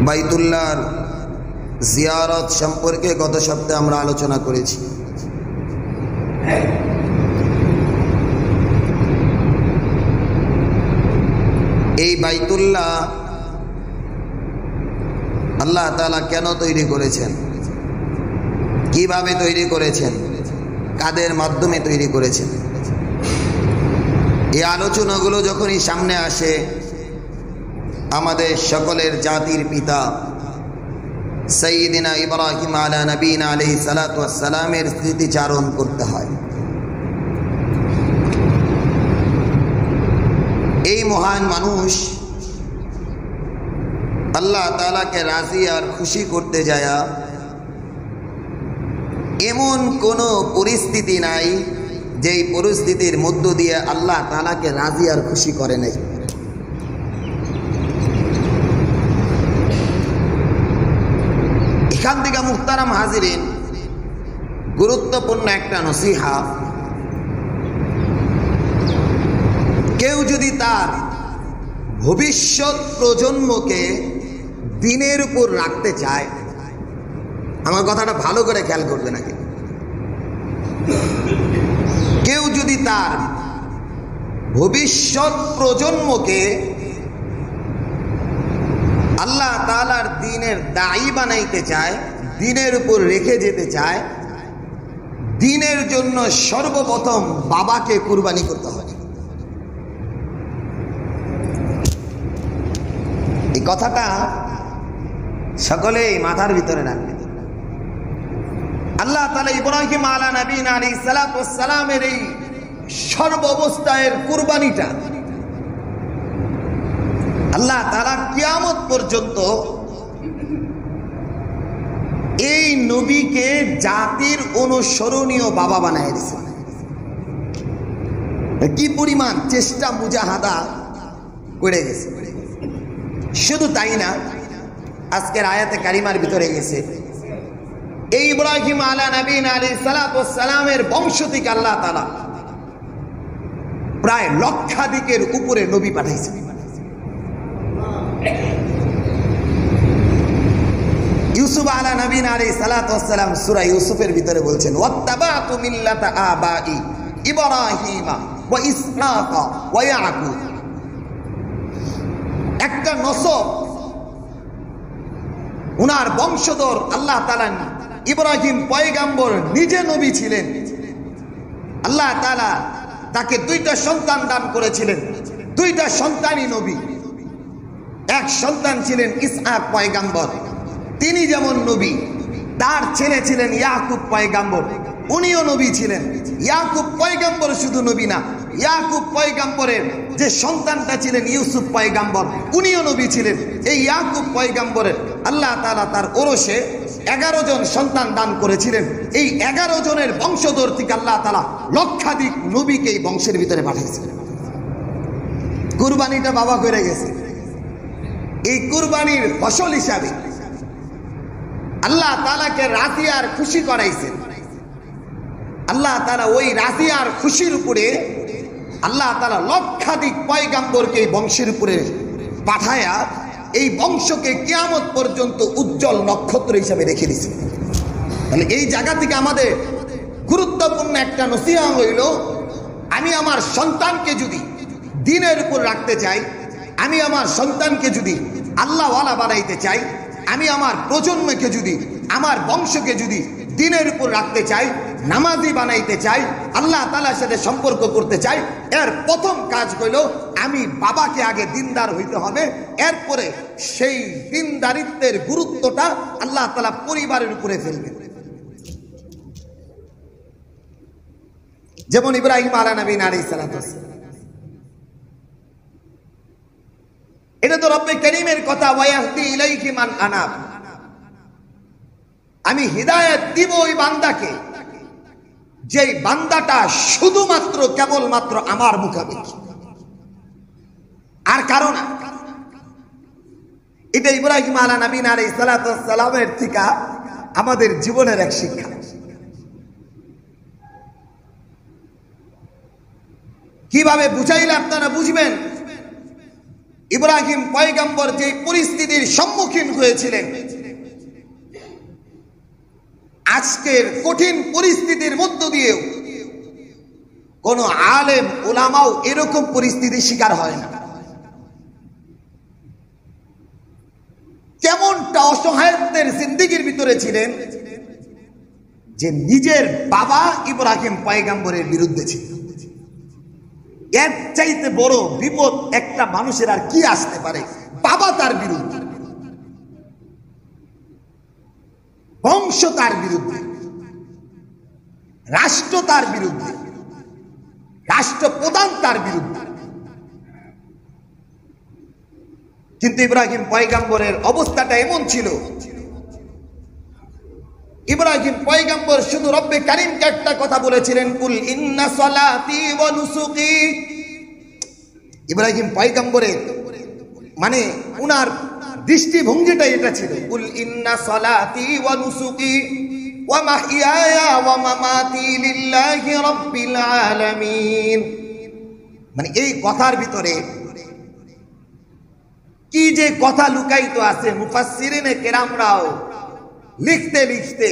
বাইতুল্লাহর জিয়ারত সম্পর্কে গত সপ্তাহে আমরা আলোচনা করেছি। এই বাইতুল্লাহ আল্লাহ তাআলা কেন তৈরি করেছেন, কিভাবে তৈরি করেছেন, কাদের মাধ্যমে তৈরি করেছেন, এই আলোচনাগুলো যখনই সামনে আসে আমাদের সকলের জাতির পিতা সাইয়্যিদিনা ইব্রাহিম আলা নবীনা আলাইহিস সালাতু ওয়াস সালামের স্মৃতিচারণ করতে হয়। এই মহান মানুষ আল্লাহ তাআলাকে রাজি আর খুশি করতে যায় এমন কোনো পরিস্থিতি নাই যেই পরিস্থিতির মধ্য দিয়ে আল্লাহ তাআলাকে রাজি আর খুশি করে নাই। এখান থেকে মুহতারাম হাজিরিন, গুরুত্বপূর্ণ একটা নসিহা, কেউ যদি তার ভবিষ্যৎ প্রজন্মকে দিনের উপর রাখতে চায়, আমার কথাটা ভালো করে খেয়াল করবে নাকি, কেউ যদি তার ভবিষ্যৎ প্রজন্মকে আল্লাহ তাআলার দ্বীনের দায়ী বানাইতে চায়, দ্বীনের উপর রেখে যেতে চায়, দ্বীনের জন্য সর্বপ্রথম বাবাকে কুরবানি করতে হবে। এই কথাটা সকলেই মাথার ভিতরে রাখবে। আল্লাহ তাআলা ইব্রাহিম আলা নবীনা আলাইহিস সালাতু ওয়াস সালামের এই সর্ব অবস্থায় কুরবানিটা আল্লাহ তাআলা কিয়ামত পর্যন্ত এই নবীকে জাতির অনুসরণীয় বাবা বানায় দিয়েছেন। কি পরিমাণ চেষ্টা মুজাহাদা করে গেছে। শুধু তাই না, আজকের আয়াতে কারিমার ভিতরে গেছে এই ইব্রাহিম আলা নবীনা আলাইহিস সালাতু ওয়াস সালামের বংশ থেকে আল্লাহ তাআলা প্রায় লক্ষাধিকের উপরে নবী পাঠাইছেন। ইউসুফ আলা নবীনা আলাইহিস সালাতু ওয়াস সালাম সূরা ইউসুফের ভিতরে বলছেন, ওয়াত্তাবাতু মিল্লাতা আবাই ইব্রাহিমা ওয়া ইসহাকা ওয়া ইয়াকুব। একটা নসব, উনার বংশধর আল্লাহ তাআলা ইব্রাহিম পয়গম্বর নিজে নবী ছিলেন। আল্লাহ তাআলা তাকে দুইটা সন্তান দান করেছিলেন, দুইটা সন্তানই নবী। এক সন্তান ছিলেন ইসহাক পয়গম্বর, তিনি যেমন নবী, তার ছেলে ছিলেন ইয়াকুব পয়গম্বর, উনিও নবী ছিলেন। ইয়াকুব পয়গম্বর শুধু নবী না, ইয়াকুব পয়গম্বরের যে সন্তানটা ছিলেন ইউসুফ পয়গম্বর, উনিও নবী ছিলেন। এই ইয়াকুব পয়গম্বরের আল্লাহ তাআলা তার ওরসে 11 জন সন্তান দান করেছিলেন। এই 11 জনের বংশধর থেকে আল্লাহ তাআলা লক্ষাধিক নবীকে এই বংশের ভিতরে পাঠিয়েছিলেন। কুরবানিটা বাবা করে গেছে। এই কুরবানির ফসল হিসাবে আল্লাহ তাআলাকে রাজি আর খুশি করাইছেন। আল্লাহ তাআলা ওই রাজি আর খুশির উপরে আল্লাহ তাআলা লক্ষাধিক পয়গম্বরকে এই বংশের উপরে পাঠায়া এই বংশকে কিয়ামত পর্যন্ত উজ্জ্বল নক্ষত্র হিসাবে রেখে দিয়েছেন। তাহলে এই জায়গা থেকে আমাদের গুরুত্বপূর্ণ একটা নসিহা হইল, আমি আমার সন্তানকে যদি দ্বীনের উপর রাখতে চাই, আমি আমার সন্তানকে যদি আল্লাহওয়ালা বানাইতে চাই, আমি আমার প্রজন্মকে যদি, আমার বংশকে যদি দ্বীনের উপর রাখতে চাই, নামাজি বানাইতে চাই, আল্লাহ তাআলার সাথে সম্পর্ক করতে চাই, এর প্রথম কাজ হইল আমি বাবাকে আগে দিনদার হইতে হবে। এরপরে সেই দিনদারিত্বের গুরুত্বটা আল্লাহ তাআলা পরিবারের উপরে ফেলবেন। যেমন ইব্রাহিম আলা নবীনা আলাইহিস সালাতু ওয়াস সালাম, এটা তো রব্বে কারীমের কথা, ওয়ায়াহদি ইলাইহি মান আনাব। আমি হিদায়াত দিব ওই বান্দাকে, যেই বান্দাটা শুধুমাত্র কেবলমাত্র আমার মুখাপেক্ষী, আর কারণ। এটা ইব্রাহিম আলা নবীনা আলাইহিস সালাতু ওয়াস সালামের থেকে আমাদের জীবনের এক শিক্ষা। কিভাবে বুঝাইলে আপনারা বুঝবেন? ইব্রাহিম পয়গম্বর যে পরিস্থিতির সম্মুখীন হয়েছিলেন, আজকের কঠিন পরিস্থিতির মধ্য দিয়েও কোন আলেম ওলামাও এরকম পরিস্থিতির শিকার হয় না। কেমনটা অসহায়ত্বের জিন্দেগির ভিতরে ছিলেন যে নিজের বাবা ইব্রাহিম পয়গম্বরের বিরুদ্ধে ছিল। এর চাইতে বড় বিপদ একটা মানুষের আর কি আসতে পারে? বাবা তার বিরুদ্ধে, বংশ তার বিরুদ্ধে, রাষ্ট্র তার বিরুদ্ধে, রাষ্ট্রপ্রধান তার বিরুদ্ধে। কিন্তু ইব্রাহিম পয়গম্বরের অবস্থাটা এমন ছিল, ইব্রাহিম পয়গম্বর শুধু রব্বে কারীমকে একটা কথা বলেছিলেন, কুল ইন্না সলাতি ওয়া নুসুকি। ইব্রাহিম পয়গম্বরের মানে উনার দৃষ্টিভঙ্গিটা এটা ছিল, কুল ইন্না সলাতি ওয়া নুসুকি ওয়া মাহইয়ায়া ওয়া মামাতি লিল্লাহি রাব্বিল আলামিন। মানে এই কথার ভিতরে কি যে কথা লুকায়িত আছে, মুফাসসিরিনে কেরামরাও লিখতে লিখতে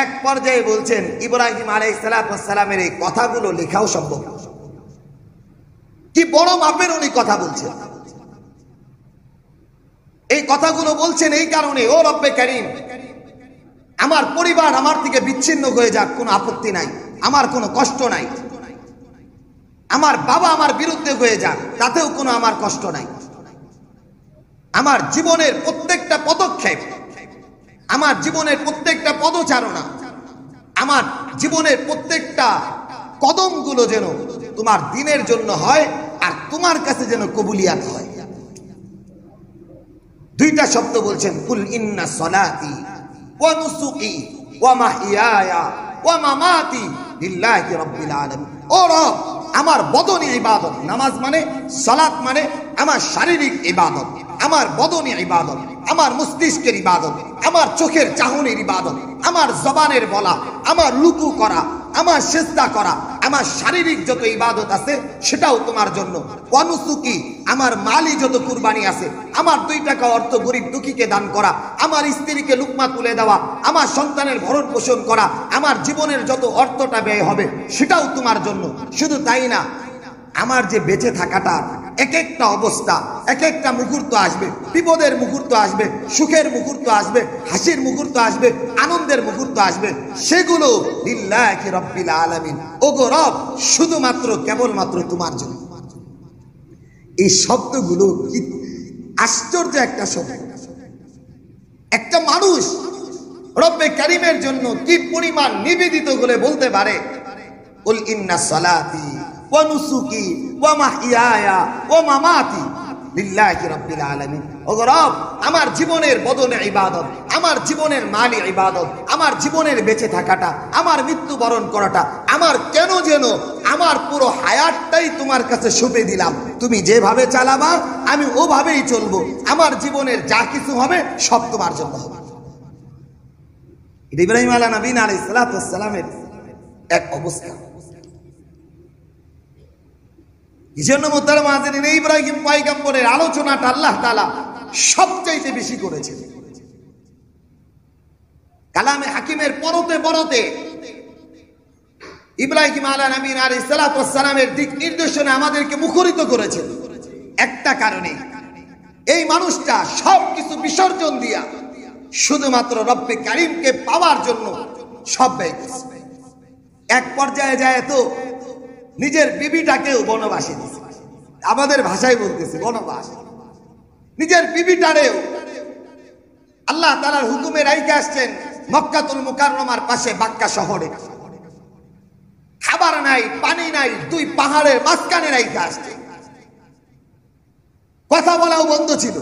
এক পর্যায়ে বলছেন ইব্রাহিম আলাইহিস সালামের এই কথাগুলো লেখাও সম্ভব। কি বড় মাপের উনি কথা বলছেন। এই কথাগুলো বলছেন এই কারণে, ও রব্বে কারীম, আমার পরিবার আমার থেকে বিচ্ছিন্ন হয়ে যাক, কোনো আপত্তি নাই, আমার কোনো কষ্ট নাই। আমার বাবা আমার বিরুদ্ধে হয়ে যাক, তাতেও কোনো আমার কষ্ট নাই। আমার জীবনের প্রত্যেকটা পদক্ষেপ, আমার জীবনের প্রত্যেকটা পদচারণা, আমার জীবনের প্রত্যেকটা কদমগুলো যেন তোমার দিনের জন্য হয় আর তোমার কাছে যেন কবুলিয়াত হয়। দুইটা শব্দ বলছেন, কুল ইন্না সলাতি ওয়া নুসুকি ওয়া মাহইয়ায়া ওয়া মামাতি লিল্লাহি রাব্বিল আলামিন। ও রব, আমার বদনী ইবাদত, নামাজ মানে, সালাত মানে আমার শারীরিক ইবাদত, আমার বদনী ইবাদত, আমার মস্তিষ্কের ইবাদত, আমার চোখের চাহনির ইবাদত, আমার জবানের বলা, আমার রুকু করা, আমার সিজদা করা, আমার শারীরিক যত ইবাদত আছে সেটাও তোমার জন্য। ওয়ানুসুকি, আমার মালি যত কুরবানি আছে, আমার 2 টাকা অর্থ গরিব দুঃখীকে দান করা, আমার স্ত্রীকে লুকমা তুলে দেওয়া, আমার সন্তানের ভরণ পোষণ করা, আমার জীবনের যত অর্থটা ব্যয় হবে সেটাও তোমার জন্য। শুধু তাই না, আমার যে বেঁচে থাকাটা এক একটা অবস্থা, এক একটা মুহূর্ত আসবে, বিপদের মুহূর্ত আসবে, সুখের মুহূর্ত আসবে, হাসির মুহূর্ত আসবে, আনন্দের মুহূর্ত আসবে, সেগুলো লিল্লাহি রাব্বিল আলামিন, ওগো রব, শুধুমাত্র কেবলমাত্র তোমার জন্য। এই শব্দগুলো কি আশ্চর্য একটা শব্দ। একটা মানুষ রব্বে কারীমের জন্য কি পরিমাণ নিবেদিত বলে বলতে পারে, কুল ইন্না সলাতি ওয়া নুসুকি ওয়া মাহইয়ায়া ওয়া মামাতি লিল্লাহি রাব্বিল আলামিন। ওগো রব, আমার জীবনের বদনে ইবাদত, আমার জীবনের মালি ইবাদত, আমার জীবনের বেঁচে থাকাটা, আমার মৃত্যুবরণ করাটা, আমার কেন যেন আমার পুরো হায়াতটাই তোমার কাছে সঁপে দিলাম। তুমি যেভাবে চালাবা আমি ওভাবেই চলবো, আমার জীবনের যা কিছু হবে সব তোমার জন্য হবে। ইব্রাহিম আলাইহিস সালামের এক অবস্থা। এই জন্য মুহতারাম হাজিরিন, ইব্রাহিম পয়গম্বরের আলোচনাটা আল্লাহ তাআলা সবচাইতে বেশি করেছেন। কালামে হাকিমের পরতে পরতে ইব্রাহিম আলাইহিস সালামের দিক নির্দেশনা আমাদেরকে মুখরিত করেছেন একটা কারণে, এই মানুষটা সবকিছু বিসর্জন দিয়া শুধুমাত্র রব্বে কারীমকে পাওয়ার জন্য সব ব্যয় করেছে। এক পর্যায়ে যায় তো নিজের বিবিটাকেও বনবাসী দিয়েছে, আমাদের ভাষায় বলতেছে বনবাস। নিজের বিবিটারেও আল্লাহ তাআলার হুকুমে রাইখে আসছেন মক্কাতুল মুকাররমার পাশে বাক্কা শহরে। খাবার নাই, পানি নাই, 2 পাহাড়ের মাঝখানে রাইখে আসছে। কথা বলাও বন্ধ ছিল।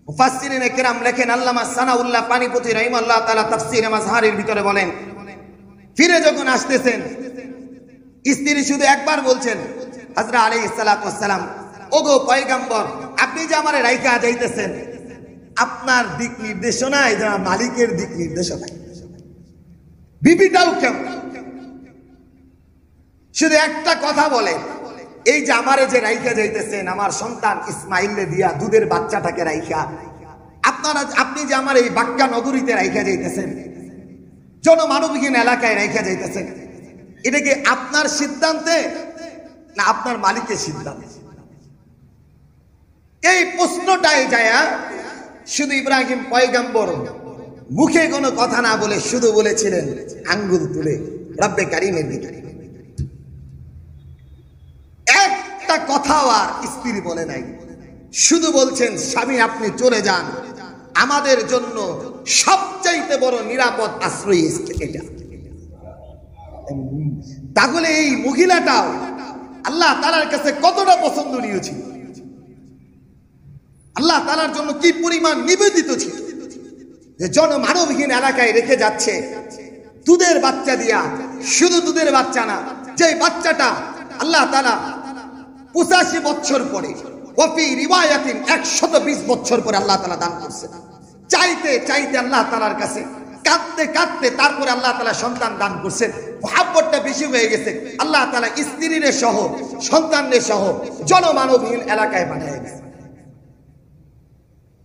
মুফাসসিরিনে কেরাম লেখেন, আল্লামা সানাউল্লাহ পানিপতি রাহিমাহুল্লাহ তাআলা তাফসীরে মাজহারের ভিতরে বলেন, ফিরে যখন আসতেছেন স্ত্রী শুধু একবার বলছেন, হযরত আলাইহিস সালাম, ওগো পয়গম্বর, আপনি যে আমারে রাইখা যাইতেছেন, আপনার দিক নির্দেশনায় যা মালিকের দিক নির্দেশনায়। বিবিটাও কেমন, শুধু একটা কথা বলে, এই যে আমারে যে রাইখা যাইতেছেন, আমার সন্তান ইসমাইলে দিয়া দুধের বাচ্চাটাকে রাইখা আপনি যে আমার এই বাক্কা নগরীতে রাইখা যাইতেছেন, জনমানবহীন এলাকায় রাইখা যাইতেছেন, এটা কি আপনার সিদ্ধান্তে না আপনার মালিকের সিদ্ধান্তে? এই প্রশ্নটাই যায় শুধু ইব্রাহিম পয়গম্বর মুখে কোনো কথা না বলে শুধু বলেছিলেন আঙ্গুল তুলে রব্বে কারিমের দিকে। একটা কথাও আর স্ত্রী বলে নাই, শুধু বলছেন স্বামী আপনি চলে যান, আমাদের জন্য সবচাইতে বড় নিরাপদ আশ্রয় এটা। তাহলে এই মহিলাটাও আল্লাহ তাআলার কাছে কতটা পছন্দনীয় ছিল, আল্লাহ তাআলার জন্য কি পরিমাণ নিবেদিত ছিল, যে জনমানবহীন এলাকায় রেখে যাচ্ছে দুধের বাচ্চা দিয়া। শুধু দুধের বাচ্চা না, যে বাচ্চাটা আল্লাহ তাআলা 85 বছর পরে, ওয়াফি রিওয়ায়াতিন 120 বছর পরে আল্লাহ তাআলা দান করছেন। চাইতে চাইতে আল্লাহ তাআলার কাছে কাঁদতে কাঁদতে তারপরে আল্লাহ তাআলা সন্তান দান করছেন। মহব্বতটা বেশি হয়ে গেছে, আল্লাহ তাআলা স্ত্রীরে সহ সন্তানরে সহ জনমানবহীন এলাকায় পাঠিয়ে গেছে।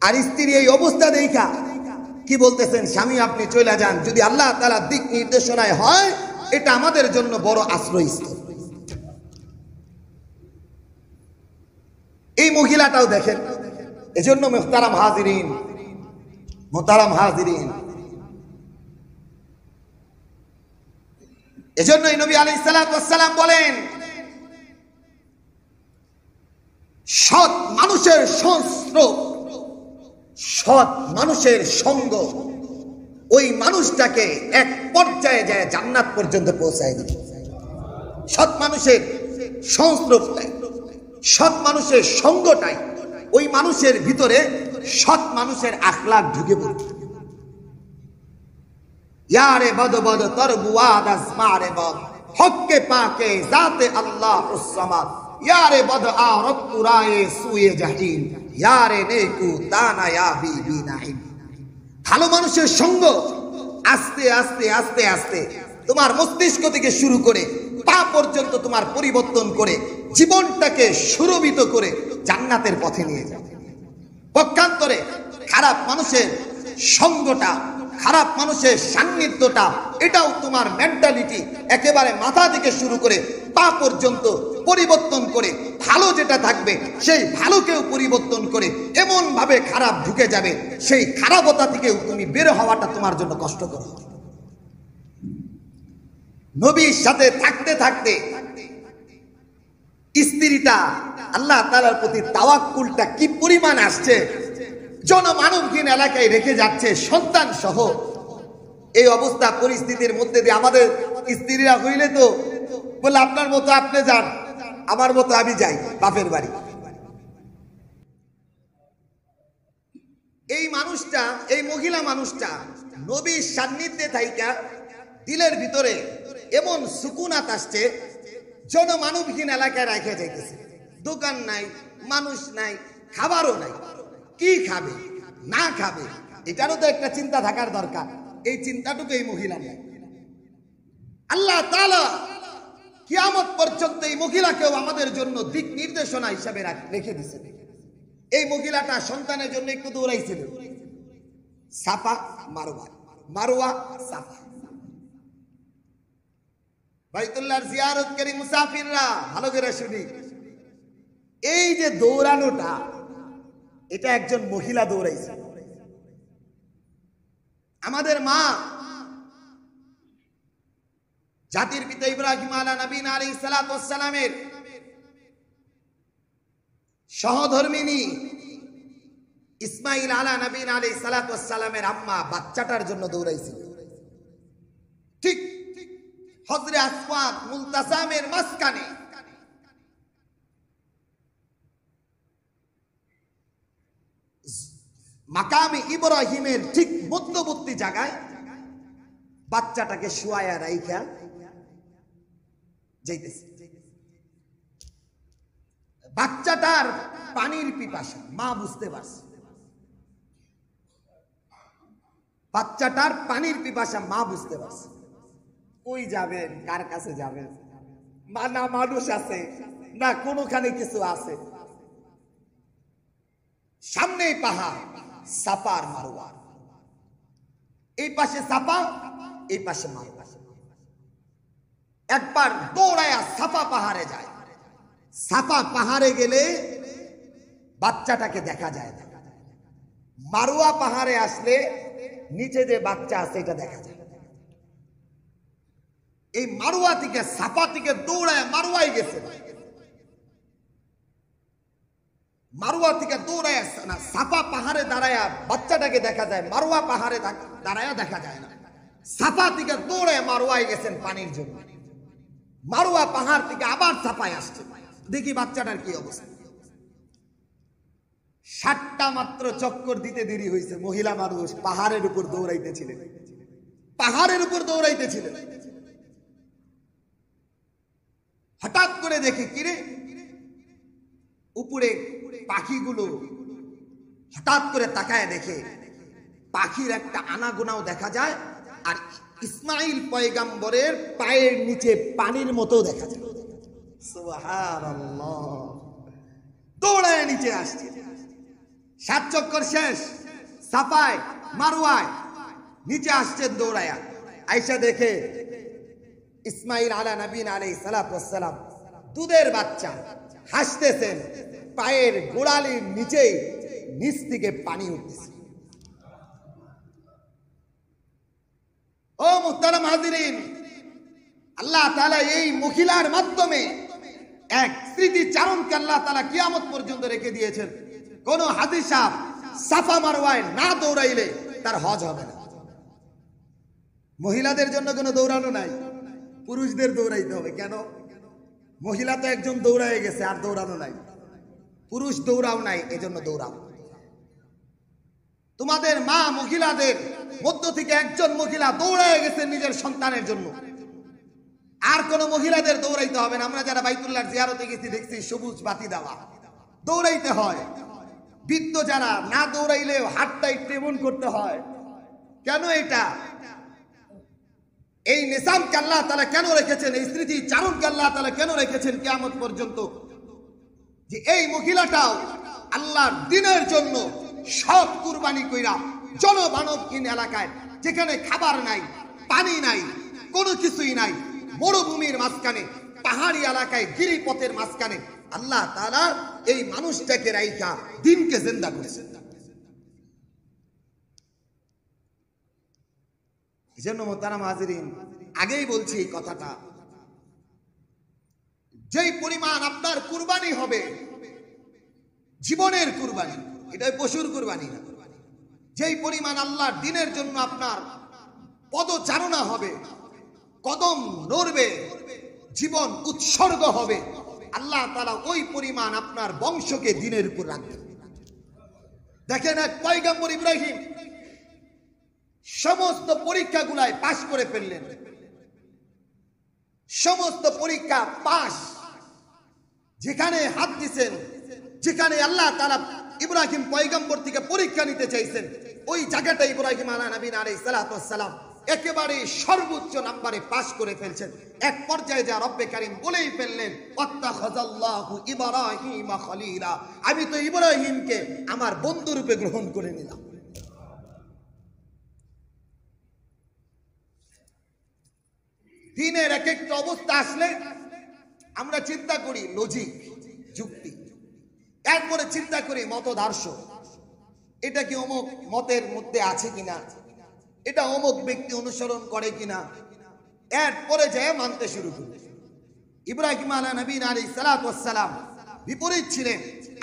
আর স্ত্রী এই অবস্থা দেখা কি বলতেছেন, স্বামী আপনি চলে যান, যদি আল্লাহ তাআলা দিক নির্দেশনায় হয় এটা আমাদের জন্য বড় আশ্রয়স্থল। এই মহিলাটাও দেখেন, এজন্য মুহতারাম হাজিরিন, এজন্যই নবী আলাইহিস সালাতু ওয়াস সালাম বলেন, সৎ মানুষের সংস্রব, সৎ মানুষের সঙ্গ ওই মানুষটাকে এক পর্যায়ে যায় জান্নাত পর্যন্ত পৌঁছায় দিবে। সৎ মানুষের সংস্রবটাই, সৎ মানুষের সঙ্গটাই ওই মানুষের ভিতরে সৎ মানুষের আখলাক ঢুকে পড়বে। ইয়ারে বদ বদ তরবুয়াদ আসমারে বদ হক্কে পাকে জাতে আল্লাহ উস-সামাদ, ইয়ারে বদ আরব কুরায়ে সুয়ে জাহিন, ইয়ারে নেকু দানা ইয়া বিবি নাহিম। ভালো মানুষের সঙ্গ আস্তে আস্তে আস্তে আস্তে তোমার মস্তিষ্ক থেকে শুরু করে পা পর্যন্ত তোমার পরিবর্তন করে জীবনটাকে সুরভিত করে জান্নাতের পথে নিয়ে যাবে। পক্ষান্তরে খারাপ মানুষের সঙ্গটা, খারাপ মানুষের সান্নিধ্যটা, এটাও তোমার মেন্টালিটি একেবারে মাথা থেকে শুরু করে পা পর্যন্ত পরিবর্তন করে ভালো যেটা থাকবে সেই ভালোকেও পরিবর্তন করে এমন ভাবে খারাপ ঢুকে যাবে, সেই খারাপতা থেকেও তুমি বের হওয়াটা তোমার জন্য কষ্টকর। নবীর সাথে থাকতে থাকতে স্ত্রীটা আল্লাহ তাআলার প্রতি তাওয়াক্কুলটা কি পরিমাণ আসছে, জনমানবহীন এলাকায় রেখে যাচ্ছে সন্তান সহ। এই অবস্থা পরিস্থিতির মধ্যে দিয়ে আমাদের স্ত্রীরা হইলে তো বলে আপনার মতো আপনি যান, আমার মতো আমি যাই বাপের বাড়ি। এই মানুষটা, এই মহিলা মানুষটা নবীর সান্নিধ্যে থাইকা দিলের ভিতরে এমন সুকুনাত আসছে, জনমানবহীন এলাকায় রেখে যাইতেছে। দোকান নাই, মানুষ নাই, খাবারও নাই, কি খাবে না খাবে এটারও তো একটা চিন্তা থাকার দরকার। এই চিন্তাটুকু এই মহিলা নেই। আল্লাহ তাআলা কিয়ামত পর্যন্ত এই মহিলাকেও আমাদের জন্য দিক নির্দেশনা হিসাবে রেখে দিয়েছে। এই মহিলাটা সন্তানের জন্য একটু দৌড়াইছিল, সাফা মারওয়া, মারওয়া সাফা। বাইতুল্লাহর জিয়ারতকারী মুসাফিররা ভালো করে শুনি, এই যে দৌড়ানোটা এটা একজন মহিলা দৌড়াইছে। আমাদের মা জাতির পিতা ইব্রাহিম আলাইহিস সালাতু ওয়াস সালামের সহধর্মিনী ইসমাঈল আলাইহিস সালাতু ওয়াস সালামের আম্মা বাচ্চাটার জন্য দৌড়াইছিল। ঠিক হযরত আসওয়াদ মুলতাসামের মাঝখানে মাকামে ইব্রাহিমের ঠিক মধ্যবর্তী জায়গায় বাচ্চাটাকে শুয়ায়া রাইখা যাইতেছে। বাচ্চাটার পানির পিপাসা মা বুঝতে পারছে, বাচ্চাটার পানির পিপাসা মা বুঝতে পারছে। কই যাবেন, কার কাছে যাবেন, মানা মানুষ আছে, না কোনোখানে কিছু আছে। সামনেই পাহাড়, সাফা আর মারওয়া, এই পাশে সাফা, এই পাশে মারওয়া। একবার দৌড়ায়া সাফা পাহাড়ে যায়। সাফা পাহাড়ে গেলে বাচ্চাটাকে দেখা যায় না, মারওয়া পাহাড়ে আসলে নিচে যে বাচ্চা আছে এটা দেখা যায়। এই মারওয়া থেকে সাফা থেকে দৌড়ায় মারওয়াই গেছে, মারওয়া থেকে দৌড়ায় না সাফা পাহাড়ে দাঁড়ায়া বাচ্চাটাকে দেখা যায়, মারওয়া পাহাড়ে দাঁড়ায়া দেখা যায় না। সাফা থেকে দৌড়ায় মারওয়ায় গেছেন পানির জন্য, মারওয়া পাহাড় থেকে আবার সাফায় আসছে, দেখি বাচ্চাটার কি অবস্থা। 7টা মাত্র চক্কর দিতে দেরি হয়েছে। মহিলা মানুষ পাহাড়ের উপর দৌড়াইতেছিলেন, পাহাড়ের উপর দৌড়াইতেছিলেন। হঠাৎ করে দেখে কিরে উপরে পাখিগুলো, হঠাৎ করে তাকায় দেখে পাখির একটা আনাগোনাও দেখা যায়, আর ইসমাইল পয়গাম্বরের পায়ের নিচে পানির মতো দেখা যায়। সুবহানাল্লাহ, দৌড়ায় নিচে আসছে। 7 চক্কর শেষ, সাফায় মারওয়ায় নিচে আসছেন দৌড়ায়া। আয়েশা দেখে ইসমাইল আলা নবীন আলাইহিস সালাতু ওয়াস সালাম দুধের বাচ্চা হাসতেছেন, পায়ের গোড়ালির নিচেই নিচ থেকে পানি উঠতেছে। ও মুহতারাম হাজিরিন, আল্লাহ তাআলা এই মহিলার মাধ্যমে এক স্মৃতিচারণকে আল্লাহ তাআলা কিয়ামত পর্যন্ত রেখে দিয়েছেন। কোন হাজী সাহেব সাফা মারওয়ায় না দৌড়াইলে তার হজ হবে না। মহিলাদের জন্য কোনো দৌড়ানো নাই, পুরুষদের দৌড়াইতে হবে। কেন? মহিলা তো একজন দৌড়ায় গেছে, আর দৌড়ানো নাই। পুরুষ দৌড়াও নাই, এজন্য দৌড়াও। তোমাদের মা মহিলাদের মধ্য থেকে একজন মহিলা দৌড়ায় গেছে নিজের সন্তানের জন্য, আর কোন মহিলাদের দৌড়াইতে হবে না। আমরা যারা বাইতুল্লাহর জিয়ারতে গেছি দেখছি সবুজ বাতি দেওয়া, দৌড়াইতে হয়। বৃদ্ধ যারা না দৌড়াইলেও হাতটাই টেমন করতে হয়। কেন এটা? এই নিজামকে আল্লাহ তাআলা কেন রেখেছেন, এই স্মৃতি চারণকে আল্লাহ তাআলা কেন রেখেছেন কিয়ামত পর্যন্ত? যে এই মহিলাটাও আল্লাহর দ্বীনের জন্য সব কুরবানি কইরা জনমানবহীন এলাকায়, যেখানে খাবার নাই, পানি নাই, কোনো কিছুই নাই, মরুভূমির মাঝখানে, পাহাড়ি এলাকায়, গিরিপথের মাঝখানে আল্লাহ তাআলা এই মানুষটাকে রাইখা দ্বীনকে জিন্দা করেছেন। এজন্য মুহতারাম হাজিরিন, আগেই বলছি এই কথাটা, যেই পরিমাণ আপনার কুরবানি হবে, জীবনের কুরবানি, এটা পশুর কুরবানি না, যেই পরিমাণ আল্লাহর দ্বীনের জন্য আপনার পদচারণা হবে, কদম নড়বে, জীবন উৎসর্গ হবে, আল্লাহ তাআলা ওই পরিমাণ আপনার বংশকে দ্বীনের উপর রাখবেন। দেখেন এক পয়গম্বর ইব্রাহিম সমস্ত পরীক্ষাগুলায় পাশ করে ফেললেন, সমস্ত পরীক্ষা পাশ। যেখানে হাত দিয়েছেন, যেখানে আল্লাহ তাআলা ইব্রাহিম পয়গম্বর থেকে পরীক্ষা নিতে চাইছেন, ওই জায়গাটা ইব্রাহিম আলাইহিস সালাতু ওয়াস সালাম একেবারে সর্বোচ্চ নম্বরে পাশ করে ফেলছেন। এক পর্যায়ে যা রব্বে কারীম বলেই ফেললেন, ওয়াত্তাখাযাল্লাহু ইব্রাহিমা খলীলা, আমি তো ইব্রাহিমকে আমার বন্ধু রূপে গ্রহণ করে নিলাম। দ্বীনের এক একটা অবস্থা আসলে আমরা চিন্তা করি লজিক, যুক্তি, এরপরে চিন্তা করি মতদার্শ, এটা কি অমুক মতের মধ্যে আছে কিনা, এটা অমুক ব্যক্তি অনুসরণ করে কিনা, এরপরে যায় মানতে শুরু করি। ইব্রাহিম আলাইহিস সালাতু ওয়াস সালাম বিপরীত ছিলেন।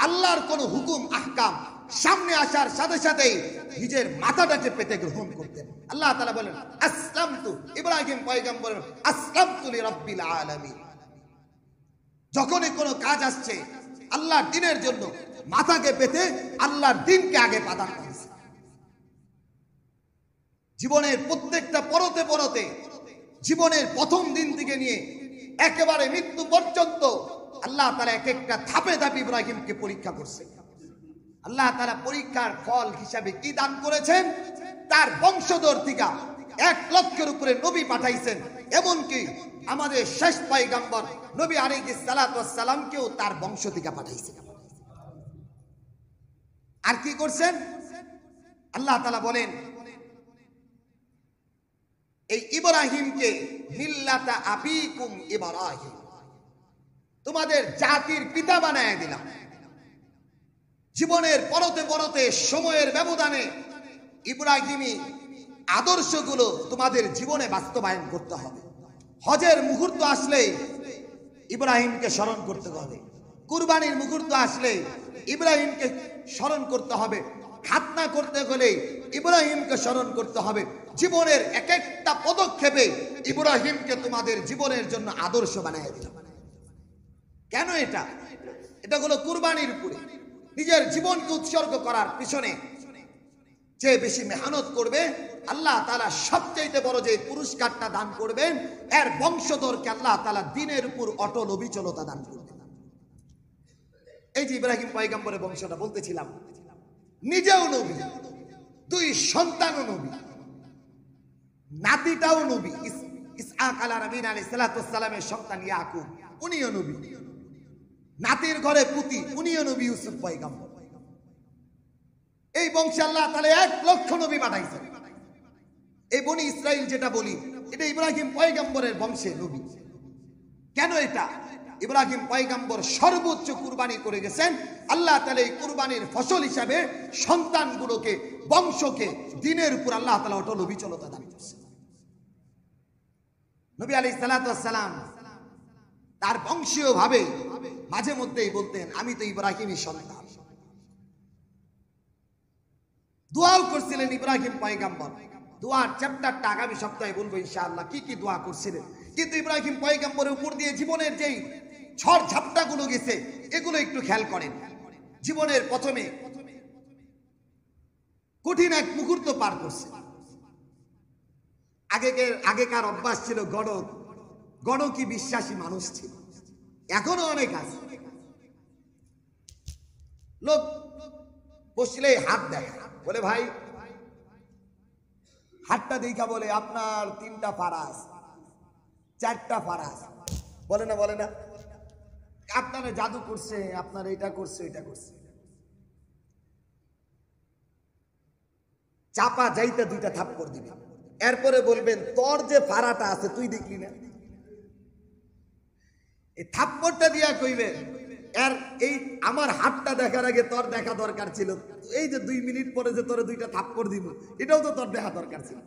আল্লাহর কোন হুকুম আহকাম সামনে আসার সাথে সাথেই নিজের মাথাটাকে পেতে গ্রহণ করতেন। আল্লাহ তাআলা বলেন আসলামতু, ইব্রাহিম পয়গম্বর আসলামতু লিরাব্বিল আলামিন। যখনই কোনো কাজ আসছে আল্লাহর দ্বীনের জন্য, মাথাকে পেতে আল্লাহর দ্বীনকে আগে প্রাধান্য দিয়েছে। জীবনের প্রত্যেকটা পরতে পরতে, জীবনের প্রথম দিন থেকে নিয়ে একেবারে মৃত্যু পর্যন্ত আল্লাহ তাআলা এক একটা ধাপে ধাপে ইব্রাহিমকে পরীক্ষা করছে। আল্লাহ তাআলা পরীক্ষার ফল হিসাবে কি দান করেছেন? তার বংশধর থেকে 1 লক্ষের উপরে নবী পাঠাইছেন। এমনকি আমাদের শেষ পয়গম্বর নবী আলাইহিস সালাতু ওয়াস সালামকেও তার বংশ থেকে পাঠাইছে। আর কি করছেন আল্লাহ তাআলা বলেন, এই ইব্রাহিমকে মিল্লাতা আবিকুম ইব্রাহিম, তোমাদের জাতির পিতা বানায় দিলাম। জীবনের পরতে পরতে সময়ের ব্যবধানে ইব্রাহিমী আদর্শগুলো তোমাদের জীবনে বাস্তবায়ন করতে হবে। হজের মুহূর্ত আসলে ইব্রাহিমকে স্মরণ করতে হবে, কুরবানির মুহূর্ত আসলে ইব্রাহিমকে স্মরণ করতে হবে, খাতনা করতে হলে ইব্রাহিমকে স্মরণ করতে হবে। জীবনের এক একটা পদক্ষেপে ইব্রাহিমকে তোমাদের জীবনের জন্য আদর্শ বানিয়ে দিলাম। কেন এটা? এটা হলো কুরবানির উপরে নিজের জীবনকে উৎসর্গ করার পিছনে যে বেশি মেহনত করবে আল্লাহ তাআলা সবচেয়ে বড় যে পুরস্কারটা দান করবেন, এর বংশধরকে আল্লাহ তাআলা দ্বীনের উপর অটল অবিচলতা দান করবেন। এই যে ইব্রাহিম পয়গম্বরের বংশটা বলতেছিলাম, নিজেও নবী, দুই সন্তানও নবী, নাতিটাও নবী। ইসহাক আলাইহিস সালামের সন্তান ইয়াকুব, উনিও নবী। নাতির ঘরে পুতি, উনিও নবী ইউসুফ পয়গম্বর। এই বংশে আল্লাহ তাআলা 1 লক্ষ নবী পাঠাইছেন। এই বনি ইসরাইল যেটা বলি, এটা ইব্রাহিম পয়গম্বরের বংশে নবী। কেন এটা? ইব্রাহিম পয়গম্বর সর্বোচ্চ কুরবানি করে গেছেন। আল্লাহ তাআলা এই কুরবানির ফসল হিসাবে সন্তানগুলোকে, বংশকে দ্বীনের উপর আল্লাহ তাআলা অটল অবিচলতা দান করেছেন। নবী আলাইহিস সালাতু ওয়াস সালাম তার বংশীয় ভাবে মাঝে মধ্যেই বলতেন, আমি তো ইব্রাহিমের সন্তান। দোয়াও করছিলেন ইব্রাহিম পয়গম্বর। দোয়ার চ্যাপ্টারটা আগামী সপ্তাহে বলবো ইনশাআল্লাহ কি কি দোয়া করছিলেন। কিন্তু ইব্রাহিম পয়গম্বরের উপর দিয়ে জীবনের যেই ঝড় ঝাপটাগুলো গেছে এগুলো একটু খেয়াল করেন। জীবনের প্রথমে কঠিন এক মুহূর্ত পার করছে। আগেকার অভ্যাস ছিল গণকি বিশ্বাসী মানুষ ছিল, এখনো অনেক আছে। লোক বসলে হাত দেখে, বলে ভাই হাতটা দেখা, বলে আপনার 3টা ফারাস, 4টা ফারাস, বলে না আপনারা জাদু করছে, আপনার এটা করছে, এটা করছে। চাপা যাইতে 2টা থাপ্পড় দিবে, এরপরে বলবেন তোর যে ফাড়াটা আছে তুই দেখলি না। এই থাপ্পড়টা দিয়া কইবেন, আর এই আমার হাতটা দেখার আগে তোর দেখা দরকার ছিল। এই যে 2 মিনিট পরে যে তোর 2টা থাপ্পড় দিব, এটাও তো তোর দেখা দরকার ছিল।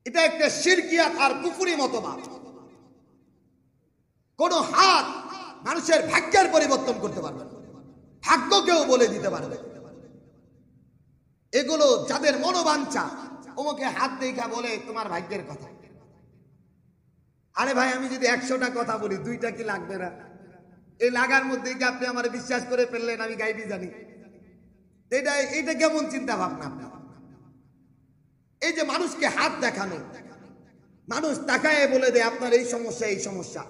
এটা একটা শিরকিয়াত আর কুফরি মতবাদ। কোন হাত মানুষের ভাগ্যের পরিবর্তন করতে পারবে না, ভাগ্যকেও বলে দিতে পারবে। এগুলো যাদের মনোবাঞ্ছা, ওমকে হাত দেখা বলে তোমার ভাগ্যের কথা। আরে ভাই, আমি যদি 100টা কথা বলি, 2টা কি লাগবে না? এই লাগার মধ্যে কি আপনি আমার বিশ্বাস করে ফেললেন আমি গাইবি জানি? এটা কেমন চিন্তা ভাবনা আপনার? এই যে মানুষকে হাত দেখানো, মানুষ তাকায় বলে দেয় আপনার এই সমস্যা, এই সমস্যা,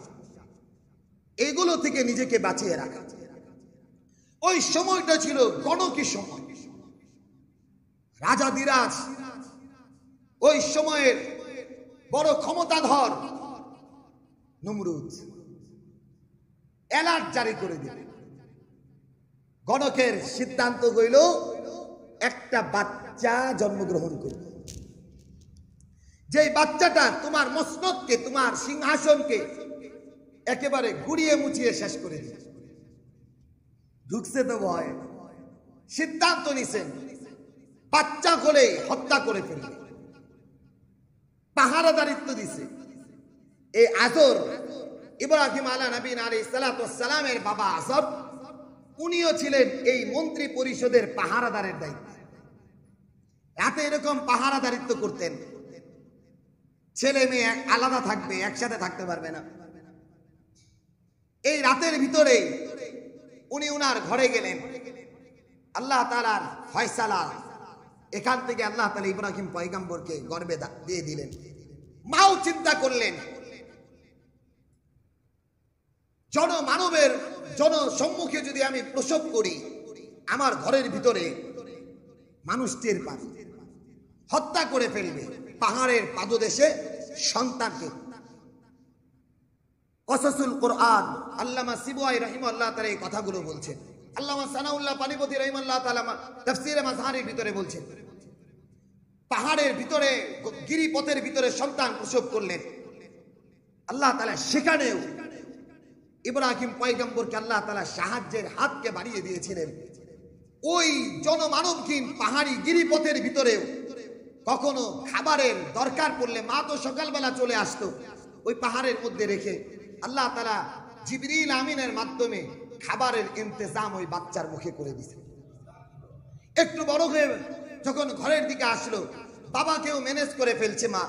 এগুলো থেকে নিজেকে বাঁচিয়ে রাখা। ওই সময়টা ছিল গণকি সময়, রাজাদিরাজ ওই সময়ের বড় ক্ষমতাধর নমরুদ অ্যালার্ট জারি করে দিল। গণকের সিদ্ধান্ত হইল একটা বাচ্চা জন্মগ্রহণ করবে, যে বাচ্চাটা তোমার মসনদকে, তোমার সিংহাসনকে একেবারে গুড়িয়ে মুছিয়ে শেষ করে দিবে। ঢুকছে তো ভয়, সিদ্ধান্ত নিছেন বাচ্চা হলে হত্যা করে ফেলবে। পাহারাদারিত্ব দিছে। এই আজর ইব্রাহিম আলাইহিস সালামের বাবা আজর, উনিও ছিলেন এই মন্ত্রী পরিষদের পাহারাদারের দায়িত্বে। রাতে এরকম পাহারাদারিত্ব করতেন। ছেলে মেয়ে আলাদা থাকবে, একসাথে থাকতে পারবে না। এই রাতের ভিতরে উনি উনার ঘরে গেলেন। আল্লাহ তাআলার ফয়সালা, এখান থেকে আল্লাহ তাআলা ইব্রাহিম পয়গম্বরকে গর্ভে দিয়ে দিলেন। মাও চিন্তা করলেন, জনমানবের জনসম্মুখে যদি আমি প্রসব করি, আমার ঘরের ভিতরে মানুষ টের পাবে, হত্যা করে ফেলবে। পাহাড়ের পাদদেশে সন্তানকে কসাসুল কোরআন আল্লামা সিবুয়াই রাহিমাহুল্লাহ তাআলা এই কথাগুলো বলছেন। আল্লামা সানাউল্লাহ পানিপতি রাহিমাহুল্লাহ তাআলা তাফসীরে মাযহারের ভিতরে বলছেন, পাহাড়ের ভিতরে গিরিপথের ভিতরে সন্তান প্রসব করলেন আল্লাহ তাআলা, সেখানেও ইব্রাহিম পয়গম্বরকে আল্লাহ তাআলা সাহায্যের হাতকে বাড়িয়ে দিয়েছিলেন। ওই জনমানবহীন পাহাড়ি গিরিপথের ভিতরেও কখনো খাবারের দরকার পড়লে মা তো সকালবেলা চলে আসতো, ওই পাহাড়ের মধ্যে রেখে আল্লাহ তাআলা জিবরিল আমিনের মাধ্যমে খাবারের ইন্তজাম ওই বাচ্চার মুখে করে দিয়েছে। একটু বড় হয়ে যখন ঘরের দিকে আসলো, বাবাকেও ম্যানেজ করে ফেলছে মা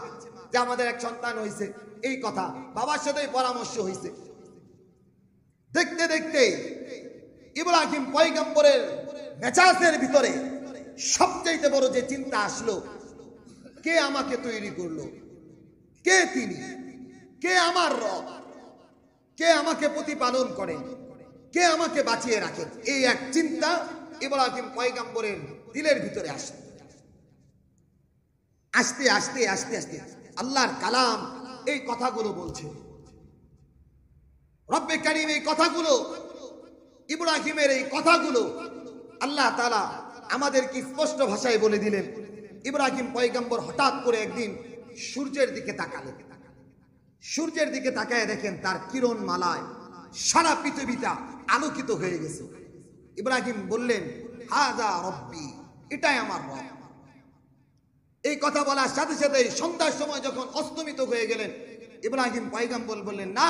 যে আমাদের এক সন্তান হয়েছে, এই কথা বাবার সাথে পরামর্শ হয়েছে। দেখতে দেখতে ইব্রাহিম পয়গম্বরের মেজাজের ভিতরে সবচেয়ে বড় যে চিন্তা আসলো, কে আমাকে তৈরি করলো, কে তিনি, কে আমার রব, কে আমাকে প্রতিপালন করেন, কে আমাকে বাঁচিয়ে রাখেন, এই এক চিন্তা ইব্রাহিম পয়গম্বরের দিলের ভিতরে আসে। আস্তে আস্তে আস্তে আস্তে আল্লাহর কালাম এই কথাগুলো বলছে। রব্বে কারীম এই কথাগুলো, ইব্রাহিমের এই কথাগুলো আল্লাহ তাআলা আমাদেরকে স্পষ্ট ভাষায় বলে দিলেন। ইব্রাহিম পয়গম্বর হঠাৎ করে একদিন সূর্যের দিকে তাকালেন। সূর্যের দিকে তাকায় দেখেন তার কিরণ মালায় সারা পৃথিবীটা আলোকিত হয়ে গেছে। ইব্রাহিম বললেন, হাযা রব্বি, এটাই আমার রব। এই কথা বলার সাথে সাথে সন্ধ্যার সময় যখন অস্তমিত হয়ে গেলেন, ইব্রাহিম পয়গম্বর বললেন, না,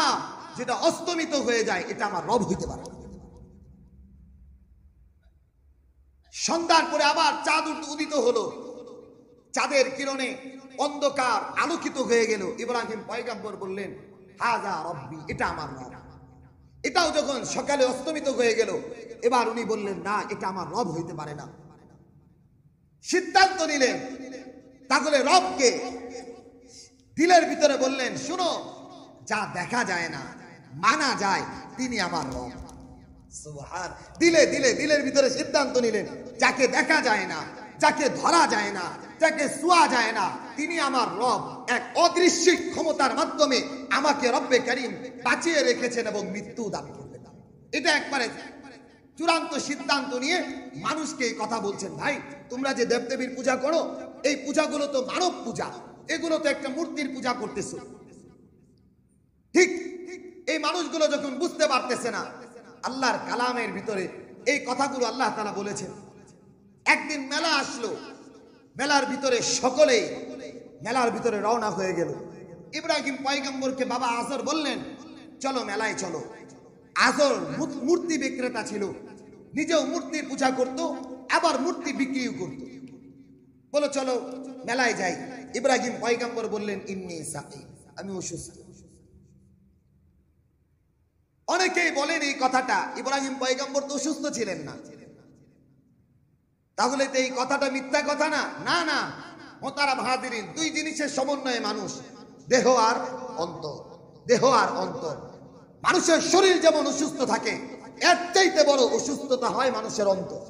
যেটা অস্তমিত হয়ে যায় এটা আমার রব হইতে পারে না। সন্ধ্যার পরে আবার চাঁদ উদিত হলো, চাঁদের কিরণে অন্ধকার আলোকিত হয়ে গেল। ইব্রাহিম পয়গম্বর বললেন, হাযা রব্বি, এটা আমার রব। এটাও যখন সকালে অস্তমিত হয়ে গেল, এবার উনি বললেন, না, এটা আমার রব হইতে পারে না। সিদ্ধান্ত নিলেন তাহলে রবকে। দিলের ভিতরে বললেন, শুনো, যা দেখা যায় না, মানা যায়, তিনি আমার রব। সুবহান। দিলে দিলে দিলের ভিতরে সিদ্ধান্ত নিলেন, যাকে দেখা যায় না, যাকে ধরা যায় না, যাকে ছোঁয়া যায় না, তিনি আমার রব। এক অদৃশ্য ক্ষমতার মাধ্যমে আমাকে রব্বে কারীম বাঁচিয়ে রেখেছেন এবং মৃত্যু দান করবেন। এটা একবারে চূড়ান্ত সিদ্ধান্ত নিয়ে মানুষকে এই কথা বলছেন, ভাই তোমরা যে দেবদেবীর পূজা করো, এই পূজাগুলো তো মানব পূজা, এগুলো তো একটা মূর্তির পূজা করতেছো। ঠিক এই মানুষগুলো যখন বুঝতে পারতেছে না, আল্লাহর কালামের ভিতরে এই কথাগুলো আল্লাহ তাআলা বলেছেন। একদিন মেলা আসলো, মেলার ভিতরে সকলেই মেলার ভিতরে রওনা হয়ে গেল। ইব্রাহিম পয়গম্বরকে বাবা আজর বললেন, চলো মেলায় চলো। আজর মূর্তি বিক্রেতা ছিল, নিজেও মূর্তির পূজা করত, আবার মূর্তি বিক্রিও করত। বলো চলো মেলায় যাই। ইব্রাহিম পয়গম্বর বললেন, ইন্নী সাকিম, আমি অসুস্থ। অনেকেই বলেন এই কথাটা, ইব্রাহিম পয়গম্বর তো অসুস্থ ছিলেন না, তাহলে তো এই কথাটা মিথ্যা কথা না। না না, মোহতারাম হাজিরিন, দুই জিনিসের সমন্বয়ে মানুষ, দেহ আর অন্তর, দেহ আর অন্তর। মানুষের শরীর যেমন অসুস্থ থাকে, এর চাইতে বড় অসুস্থতা হয় মানুষের অন্তর।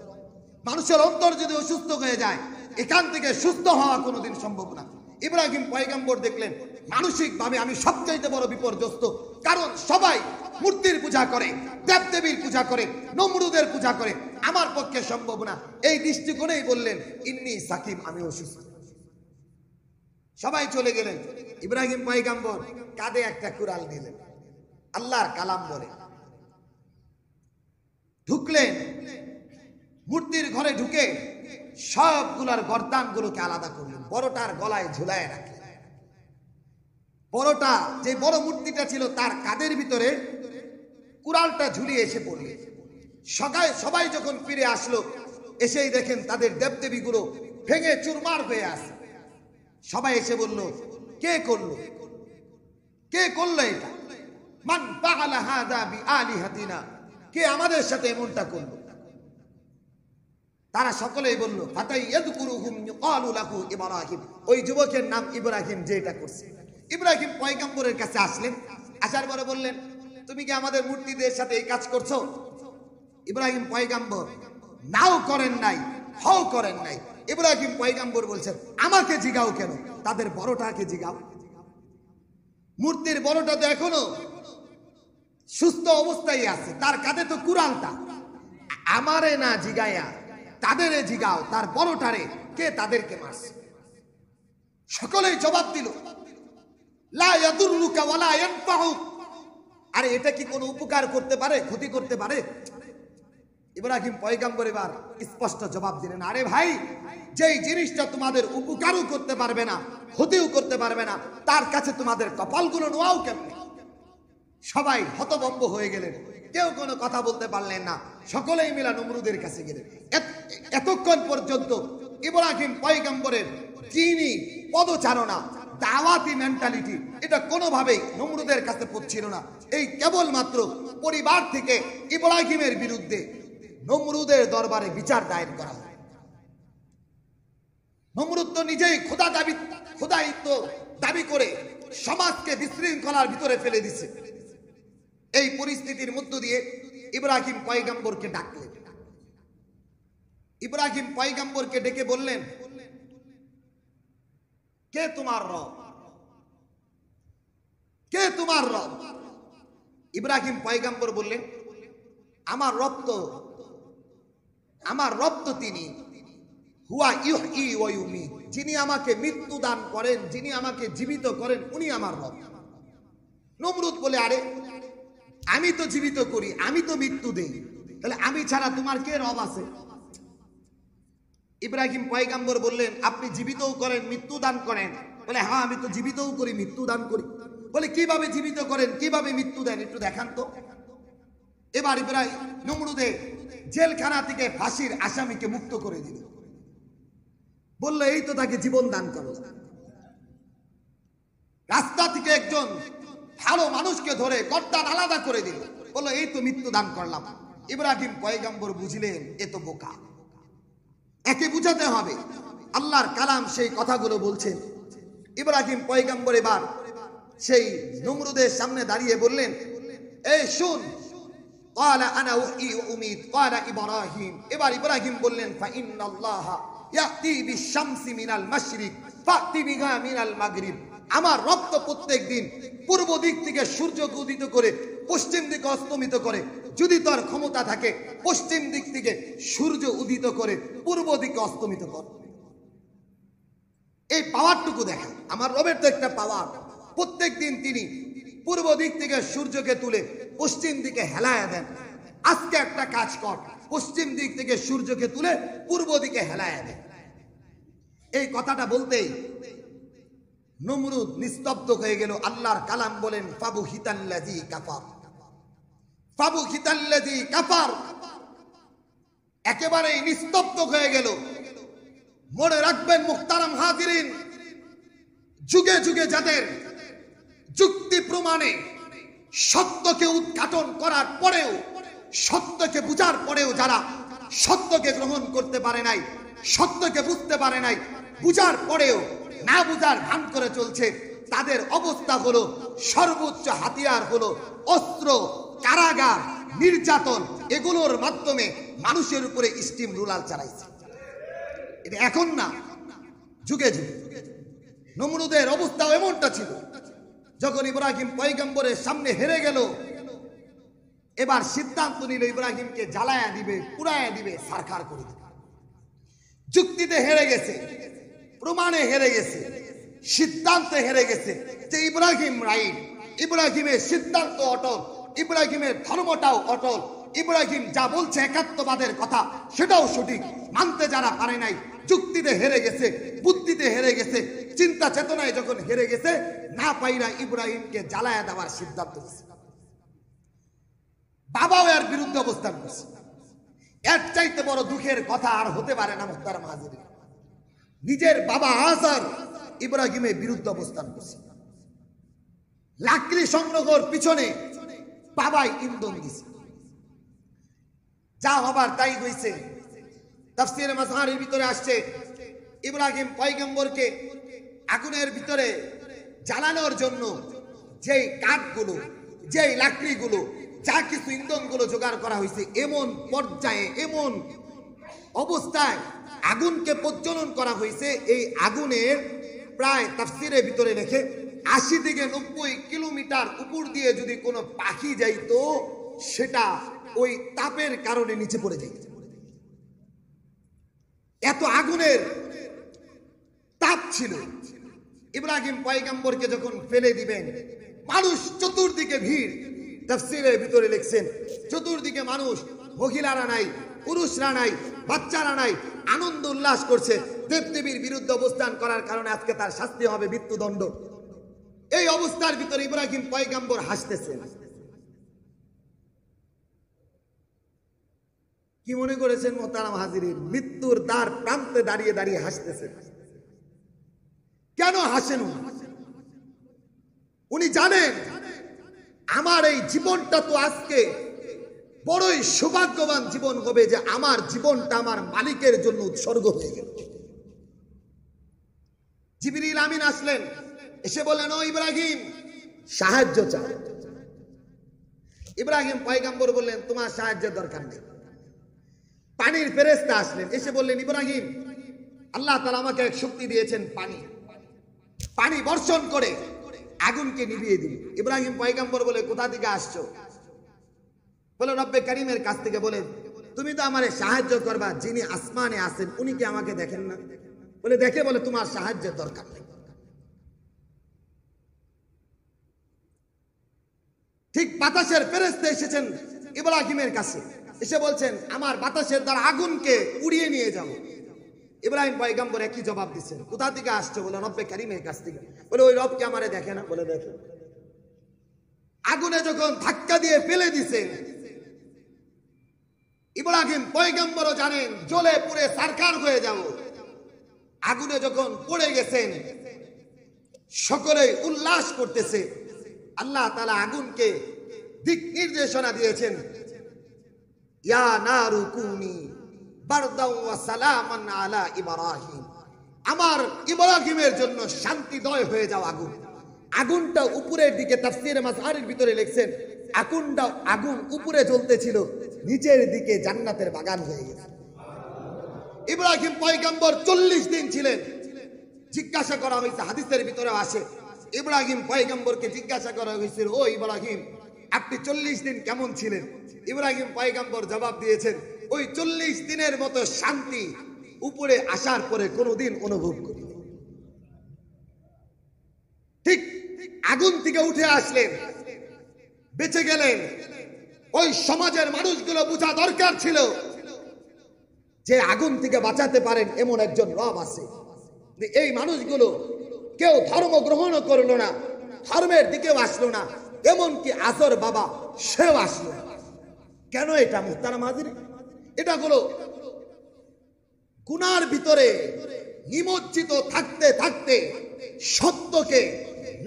মানুষের অন্তর যদি অসুস্থ হয়ে যায়, এখান থেকে সুস্থ হওয়া কোনোদিন সম্ভব না। ইব্রাহিম পয়গম্বর দেখলেন, মানসিক ভাবে আমি সবচাইতে বড় বিপর্যস্ত, কারণ সবাই মূর্তির পূজা করে, দেবদেবীর পূজা করে, নমরুদের পূজা করে, আমার পক্ষে সম্ভব না। এই দৃষ্টিকোণেই বললেন, ইন্নী সাকিম, আমি অসুস্থ। সবাই চলে গেলেন। ইব্রাহিম পয়গম্বর কাঁধে একটা কুড়াল নিলেন, আল্লাহর কালাম বলে ঢুকলেন। মূর্তির ঘরে ঢুকে সবগুলার গর্দানগুলোকে আলাদা করলেন, বড়টার গলায় ঝুলায় রাখলেন। বড়টা, যে বড় মূর্তিটা ছিল, তার কাঁধের ভিতরে কুড়ালটা ঝুলিয়ে এসে পড়লেন। সবাই যখন ফিরে আসলো, এসেই দেখেন তাদের দেবদেবীগুলো ভেঙে চুরমার হয়ে আসে। সবাই এসে বলল, কে করলো, কে করলো এটা? মান ফাআলা হাযা বিআলিহাতিনা, কে আমাদের সাথে এমনটা করলো? তারা সকলেই বলল, ফাতাই ইয়াযকুরুহুম ইউকালু লাহু ইব্রাহিম, ওই যুবকের নাম ইব্রাহিম, যে এটা করছে। ইব্রাহিম পয়গম্বরের কাছে আসলেন, আসার পরে বললেন, তুমি কি আমাদের মূর্তিদের সাথে এই কাজ করছো? ইব্রাহিম পয়গম্বর নাও করেন নাই, হও করেন নাই। ইব্রাহিম পয়গম্বর বলছেন, আমাকে জিগাও কেন, তাদের বড়টাকে জিগাও। মূর্তির বড়টা তো এখনো সুস্থ অবস্থায় আছে, তার কাঁধে তো কুরআনটা। আমারে না জিগায়া তাদেরে জিগাও, তার বড়টারে কে তাদেরকে মারছে। সকলেই জবাব দিল, লা ইয়াদুররুকা ওয়ালা ইয়ানফাউক। আরে এটা কি কোনো উপকার করতে পারে, ক্ষতি করতে পারে? ইব্রাহিম পয়গম্বর এবার স্পষ্ট জবাব দিলেন, আরে ভাই, যেই জিনিসটা তোমাদের উপকারও করতে পারবে না, ক্ষতিও করতে পারবে না, তার কাছে তোমাদের কপালগুলো নোয়াও কেমনে? সবাই হতভম্ব হয়ে গেলেন, কেউ কোনো কথা বলতে পারলেন না। সকলেই মিলা নমরুদের কাছে গেলেন। এতক্ষণ পর্যন্ত ইব্রাহিম পয়গম্বরের দ্বীনি পদচারণা, দাওয়াতি মেন্টালিটি, এটা কোনোভাবেই নমরুদের কাছে পৌঁছিল না। এই কেবলমাত্র পরিবার থেকে ইব্রাহিমের বিরুদ্ধে নমরুদের দরবারে বিচার দায়ের করা হয়। নমরুদ তো নিজেই খোদায়িত্ব দাবি করে সমাজকে বিশৃঙ্খলার ভিতরে ফেলে দিছে। এই পরিস্থিতির মধ্য দিয়ে ইব্রাহিম পয়গম্বরকে ডাকলেন। ইব্রাহিম পয়গম্বরকে ডেকে বললেন, কে তোমার রব? কে তোমার রব? ইব্রাহিম পয়গম্বর বললেন, আমার রব তো তিনি, হুয়া ইউহয়ী ওয়া ইউমীত, যিনি আমাকে মৃত্যু দান করেন, যিনি আমাকে জীবিত করেন, উনি আমার রব। নমরুদ বলে, আরে আমি তো জীবিত করি, আমি তো মৃত্যু দেই, তাহলে আমি ছাড়া তোমার কে রব আছে? ইব্রাহিম পয়গম্বর বললেন, আপনি জীবিতও করেন, মৃত্যু দান করেন? বলে, হ্যাঁ, আমি তো জীবিতও করি, মৃত্যু দান করি। বলে, কিভাবে জীবিত করেন, কিভাবে মৃত্যু দেন, একটু দেখান তো। এবার ইব্রাহিম নমরুদে জেলখানা থেকে ফাঁসির আসামিকে মুক্ত করে দিল। বললো, এই তো তাকে জীবন দান করো। রাস্তা থেকে একজন ভালো মানুষকে ধরে গর্দান আলাদা করে দিল। বললো, এই তো মৃত্যু দান করলাম। ইব্রাহিম পয়গম্বর বুঝলেন, এ তো বোকা, একে বুঝাতে হবে। আল্লাহর কালাম সেই কথাগুলো বলছেন। ইব্রাহিম পয়গম্বর এবার সেই নমরুদের সামনে দাঁড়িয়ে বললেন, এই শুন, قال انا احيي واميت قال ابراهيم। এবার ইব্রাহিম বললেন, فان الله ياتي بالشمس من المشرق فاتي بها من المغرب। আমার রব তো প্রত্যেক দিন পূর্ব দিক থেকে সূর্যকে উদিত করে পশ্চিম দিকে অস্তমিত করে। যদি তার ক্ষমতা থাকে, পশ্চিম দিক থেকে সূর্য উদিত করে পূর্ব দিকে অস্তমিত করে। এই পাওয়ারটুকু দেখা, আমার রবের তো একটা পাওয়ার। প্রত্যেক দিন তিনি পূর্ব দিক থেকে সূর্যকে তুলে পশ্চিম দিকে হেলায়া দেন। আজকে একটা কাজ কর, পশ্চিম দিক থেকে সূর্যকে তুলে পূর্ব দিকে হেলায়া দেন। এই কথাটা বলতেই নমরুদ নিস্তব্ধ হয়ে গেল। আল্লাহর কালাম বলেন, ফাবুহিতাল্লাযী কাফার, ফাবুহিতাল্লাযী কাফার। একেবারে নিস্তব্ধ হয়ে গেল। মনে রাখবেন মুহতারাম হাজিরিন, যুগে যুগে যাদের যুক্তি প্রমাণে সত্যকে উদ্ঘাটন করার পরেও, সত্যকে বুঝার পরেও যারা সত্যকে গ্রহণ করতে পারে নাই, সত্যকে বুঝতে পারে নাই, বুঝার পরেও না বুঝার ভান করে চলছে, তাদের অবস্থা হলো সর্বোচ্চ হাতিয়ার হলো অস্ত্র, কারাগার, নির্যাতন। এগুলোর মাধ্যমে মানুষের উপরে স্টিম রুলার চালাইছে। এটা এখন না, যুগে যুগে। নমরুদের অবস্থাও এমনটা ছিল। যখন ইব্রাহিম পয়গম্বরের সামনে হেরে গেল, এবার সিদ্ধান্ত নিল ইব্রাহিমকে জ্বালায়া দিবে, পুড়ায়া দিবে, সারখার করে দিবে। যুক্তিতে হেরে গেছে, প্রমাণে হেরে গেছে, সিদ্ধান্তে হেরে গেছে যে ইব্রাহিম রাইট, ইব্রাহিমের সিদ্ধান্ত অটল, ইব্রাহিমের ধর্মটাও অটল, ইব্রাহিম যা বলছে একাত্মবাদের কথা সেটাও সঠিক। মানতে যারা পারে নাই, যুক্তিতে হেরে গেছে, বুদ্ধিতে হেরে গেছে, চিন্তা চেতনায় যখন হেরে গেছে, না পাইরা ইব্রাহিমকে জ্বালায়া দেওয়ার সিদ্ধান্ত নিয়েছে। বাবাও এর বিরুদ্ধে অবস্থান করছে। এর চাইতে বড় দুঃখের কথা আর হতে পারে না মুহতারাম হাজিরিন। নিজের বাবা আজার ইব্রাহিমের বিরুদ্ধে অবস্থান করছে। লাকড়ি সংগ্রহের পিছনে বাবাই ইন্ধন দিছে। যা হবার তাই হয়েছে। তাফসীরে মাযহারের ভিতরে আসছে, ইব্রাহিম পয়গম্বরকে আগুনের ভিতরে জ্বালানোর জন্য যেই কাঠগুলো, যেই লাকড়িগুলো, যা কিছু ইন্ধনগুলো জোগাড় করা হয়েছে, এমন পর্যায়ে, এমন অবস্থায় আগুনকে প্রজ্বলন করা হয়েছে, এই আগুনের প্রায় তাফসীরের ভিতরে লেখে 80 থেকে 90 কিলোমিটার উপর দিয়ে যদি কোনো পাখি যাইতো সেটা ওই তাপের কারণে নিচে পড়ে যাইত। এত আগুনের তাপ ছিল। ইব্রাহিম পয়গম্বরকে যখন ফেলে দিবেন, মানুষ চতুর্দিকে ভিড়। তাফসীরের ভিতরে লিখছেন চতুর্দিকে মানুষ, মহিলারা নাই, পুরুষরা নাই, বাচ্চারা নাই, আনন্দ উল্লাস করছে। দেবদেবীর বিরুদ্ধে অবস্থান করার কারণে আজকে তার শাস্তি হবে মৃত্যুদণ্ড। এই অবস্থার ভিতরে ইব্রাহিম পয়গম্বর হাসতেছেন। কি মনে করেছেন মোহতারাম হাজিরিন? মৃত্যুর দ্বার প্রান্তে দাঁড়িয়ে দাঁড়িয়ে হাসতেছেন। কেন হাসেন? উনি জানেন আমার এই জীবনটা তো আজকে বড়ই সৌভাগ্যবান জীবন হবে যে আমার জীবনটা আমার মালিকের জন্য উৎসর্গ হয়ে গেল। জিবরিল আমিন আসলেন, এসে বললেন, ও ইব্রাহিম, সাহায্য চাও। ইব্রাহিম পয়গম্বর বললেন, তোমার সাহায্যের দরকার নেই। পানির ফেরেশতা আসলেন, এসে বললেন, ইব্রাহিম, আল্লাহ তাআলা আমাকে এক শক্তি দিয়েছেন, পানি বর্ষণ করে আগুনকে নিভিয়ে দিন। ইব্রাহিম পয়গম্বর বলে, কোথা থেকে আসছো? বলে, রব্বে কারীমের কাছ থেকে। বলে, তুমি তো আমারে সাহায্য করবা, যিনি আসমানে আছেন উনি কি আমাকে দেখেন না? বলে, দেখে। বলে, তোমার সাহায্যের দরকার নেই। ঠিক বাতাসের ফেরেশতা এসেছেন ইব্রাহিমের কাছে, এসে বলছেন, আমার বাতাসের দ্বারা আগুনকে উড়িয়ে নিয়ে যাবো। ইব্রাহিম পয়গম্বর একই জবাব দিচ্ছেন, কোথা থেকে আসছো? বলে, রব্বে কারীমের কাছ থেকে। বলে, ওই রব কি আমারে দেখে না? বলে, দেখে। আগুনে যখন ধাক্কা দিয়ে ফেলে দিছে, ইব্রাহিম পয়গম্বরও জানেন জ্বলে পুড়ে ছারখার হয়ে যাব। আগুনে যখন পড়ে গেছেন, সকলে উল্লাস করতেছে। আল্লাহ তাআলা আগুনকে দিক নির্দেশনা দিয়েছেন, ইয়া নারু কুনি বারদাও ওয়া সালামান আলা ইব্রাহিম। আমার ইব্রাহিমের জন্য শান্তিদয় হয়ে যাও আগুন। আগুনটা উপরের দিকে, তাফসীরে মাযহারের ভিতরে লিখছেন, আগুন উপরে জ্বলতেছিল, নিচের দিকে জান্নাতের বাগান হয়ে গেছে। ইব্রাহিম পয়গম্বর 40 দিন ছিলেন। জিজ্ঞাসা করা হয়েছে, হাদিসের ভিতরে আসে, ইব্রাহিম পয়গম্বরকে জিজ্ঞাসা করা হয়েছিল, ও ইব্রাহিম, আপনি 40 দিন কেমন ছিলেন? ইব্রাহিম পয়গম্বর জবাব দিয়েছেন, ওই 40 দিনের মতো শান্তি উপরে আসার পরে কোনোদিন অনুভব করি। ঠিক আগুন থেকে উঠে আসলেন, বেঁচে গেলেন। ওই সমাজের মানুষগুলো বোঝা দরকার ছিল যে আগুন থেকে বাঁচাতে পারেন এমন একজন রব আছে। এই মানুষগুলো কেউ ধর্ম গ্রহণও করলো না, ধর্মের দিকেও আসলো না, এমনকি আসর বাবা সেও আসলো না। কেন এটা মুহতারাম হাজিরিন? এটা হলো গুনার ভিতরে নিমজ্জিত থাকতে থাকতে সত্যকে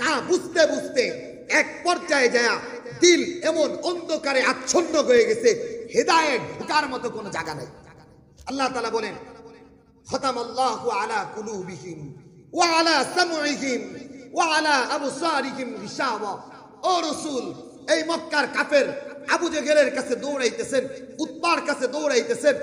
না বুঝতে বুঝতে এক পর্যায়ে যায় দিল এমন অন্ধকারে আচ্ছন্ন হয়ে গেছে, হেদায়েত ঢোকার মতো কোনো জায়গা নাই। আল্লাহ তাআলা বলেন, খতামাল্লাহু আলা কুলুবিহিম ওয়া আলা সামউহিম ওয়া আলা আবসারিহিম গিশাওয়া। ও রাসূল, এই মক্কার কাফের আবু জেহেলের কাছে দৌড়াইতেছেন, উতবার কাছে দৌড়াইতেছেন,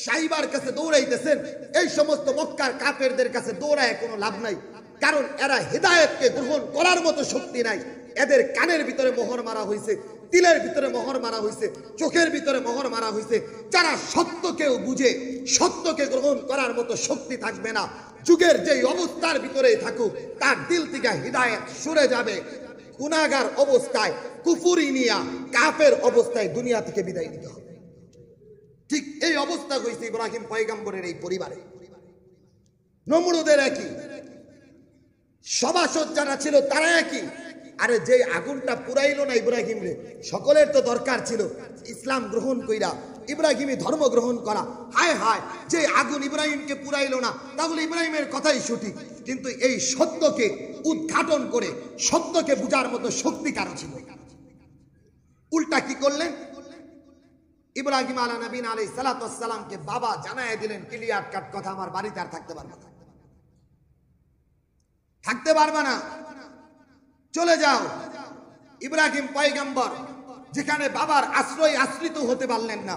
সাইবার কাছে দৌড়াইতেছেন। এই সমস্ত মক্কার কাফেরদের কাছে দৌড়ায় কোনো লাভ নাই, কারণ এরা হেদায়েতকে গ্রহণ করার মতো শক্তি নাই। এদের কানের ভিতরে মোহর মারা হয়েছে, দিলের ভিতরে মোহর মারা হয়েছে, চোখের ভিতরে মোহর মারা হয়েছে। যারা সত্যকেও বুঝে, সত্যকে গ্রহণ করার মতো শক্তি থাকবে না, যুগের যেই অবস্থার ভিতরে থাকুক তার দিল থেকে হিদায়াত সরে যাবে। গুনাহগার অবস্থায়, কুফরি নিয়া কাফের অবস্থায় দুনিয়া থেকে বিদায় নিতে হবে। ঠিক এই অবস্থা হয়েছে ইব্রাহিম পয়গম্বরের এই পরিবারে। নমরুদের একই, সভাসদ যারা ছিল তারা একই। আরে যে আগুনটা পুরাইলো না ইব্রাহিম রে, সকলের তো দরকার ছিল ইসলাম গ্রহণ কইরা ইব্রাহিমী ধর্ম গ্রহণ করা। হায় হায়, যে আগুন ইব্রাহিমকে পুরাইলো না, তাহলে ইব্রাহিমের কথাই সঠিক, কিন্তু এই সত্যকে উদ্ঘাটন করে সত্যকে বুঝার মতো শক্তি কারো ছিল। উল্টা কি করলেন? ইব্রাহিম আলা নবীনা আলাইহিস সালাতু ওয়াস সালামকে বাবা জানায় দিলেন, ক্লিয়ার কাট কথা, আমার বাড়িতে আর থাকতে পারবে না, থাকতে পারবে না, চলে যাও। ইব্রাহিম পয়গম্বর যেখানে বাবার আশ্রয় আশ্রিত হতে পারলেন না,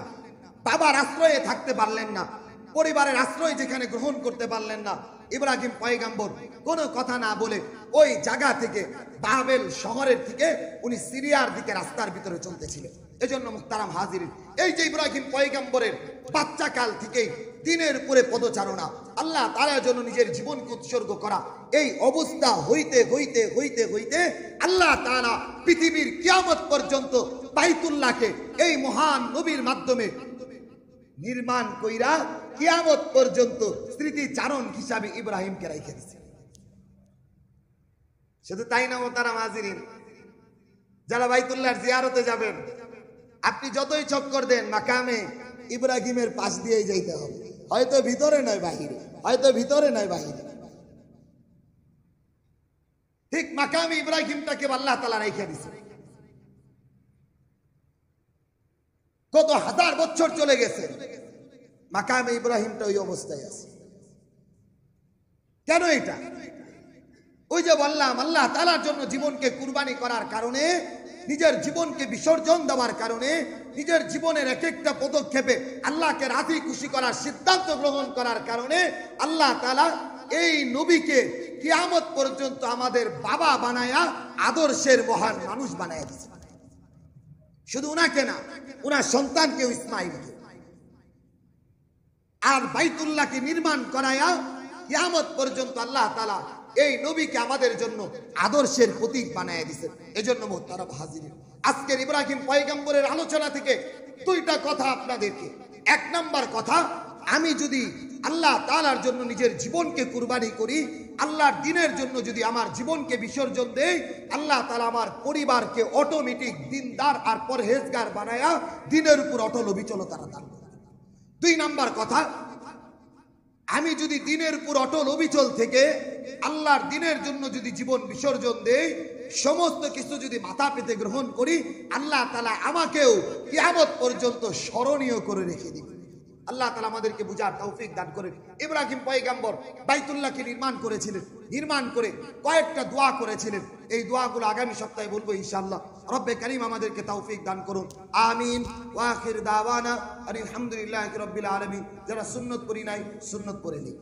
বাবার আশ্রয়ে থাকতে পারলেন না, পরিবারের আশ্রয় যেখানে গ্রহণ করতে পারলেন না, ইব্রাহিম পয়গম্বর কোনো কথা না বলে ওই জায়গা থেকে বাবেল শহরের থেকে উনি সিরিয়ার দিকে রাস্তার ভিতরে চলতেছিলেন। এজন্য মুহতারাম হাজিরিন, এই যে ইব্রাহিম পয়গম্বরের বাচ্চা কাল থেকেই দিনের উপরে পদচারণা, আল্লাহ তাআলার জন্য নিজের জীবনকে উৎসর্গ করা, এই অবস্থা হইতে হইতে হইতে হইতে আল্লাহ তাআলা পৃথিবীর কিয়ামত পর্যন্ত বাইতুল্লাহকে এই মহান নবীর মাধ্যমে নির্মাণ কইরা কিয়ামত পর্যন্ত স্মৃতিচারণ হিসাবে ইব্রাহিমকে রেখে দিয়েছে। শুধু তাই না মুহতারাম হাজিরিন, যারা বাইতুল্লাহর জিয়ারতে যাবেন, আপনি যতই চক্কর দেন মাকামে ইব্রাহিমের পাশ দিয়েই যাইতে হবে, হয়তো ভিতরে নয় বাহিরে, হয়তো ভিতরে নয় বাহিরে। ঠিক মাকামে ইব্রাহিমটাকে আল্লাহ তাআলা রেখে দিয়েছে। কত হাজার বছর চলে গেছে, মাকামে ইব্রাহিমটা ওই অবস্থায় আছে। কেন এটা? ওই যে বললাম, আল্লাহ তাআলার জন্য জীবনকে কুরবানি করার কারণে, নিজের জীবনকে বিসর্জন দেওয়ার কারণে, নিজের জীবনের এক একটা পদক্ষেপে আল্লাহকে রাজি খুশি করার সিদ্ধান্ত গ্রহণ করার কারণে আল্লাহ তাআলা এই নবীকে কিয়ামত পর্যন্ত আমাদের বাবা বানায়া আদর্শের মহান মানুষ বানায়া দিয়েছে। শুধু উনাকে না, উনার সন্তানকেও ইসমাইলকে, আর বাইতুল্লাহকে নির্মাণ করায়া কিয়ামত পর্যন্ত আল্লাহ তাআলা এই নবীকে আমাদের জন্য আদর্শের প্রতীক বানায় দিয়েছেন। এজন্য মুহতারাম হাজিরিন, আজকের ইব্রাহিম পয়গম্বরের আলোচনা থেকে দুইটা কথা আপনাদেরকে। এক নাম্বার কথা, আমি যদি আল্লাহ তাআলার জন্য নিজের জীবনকে কুরবানি করি, আল্লাহর দ্বীনের জন্য যদি আমার জীবনকে বিসর্জন দেই, আল্লাহ তাআলা আমার পরিবারকে অটোমেটিক দিনদার আর পরহেজগার বানায়া দ্বীনের উপর অটল অবিচলতা দান করবে। দুই নাম্বার কথা, আমি যদি দ্বীনের উপর অটল অবিচল থেকে আল্লাহর দ্বীনের জন্য যদি জীবন বিসর্জন দেই, সমস্ত কিছু যদি মাথা পেতে গ্রহণ করি, আল্লাহ তাআলা আমাকেও কিয়ামত পর্যন্ত স্মরণীয় করে রেখে দিবেন। আল্লাহ তাআলা আমাদেরকে বুঝার তৌফিক দান করেন। ইব্রাহিম পয়গম্বর বাইতুল্লাহকে নির্মাণ করেছিলেন, নির্মাণ করে কয়েকটা দোয়া করেছিলেন। এই দোয়াগুলো আগামী সপ্তাহে বলবো ইনশাআল্লাহ। রব্বে কারীম আমাদেরকে তৌফিক দান করুন, আমিন। ওয়া আখির দাওয়ানা আলহামদুলিল্লাহি রাব্বিল আলামিন। যারা সুন্নত পড়ি নাই, সুন্নত পড়ে নিন।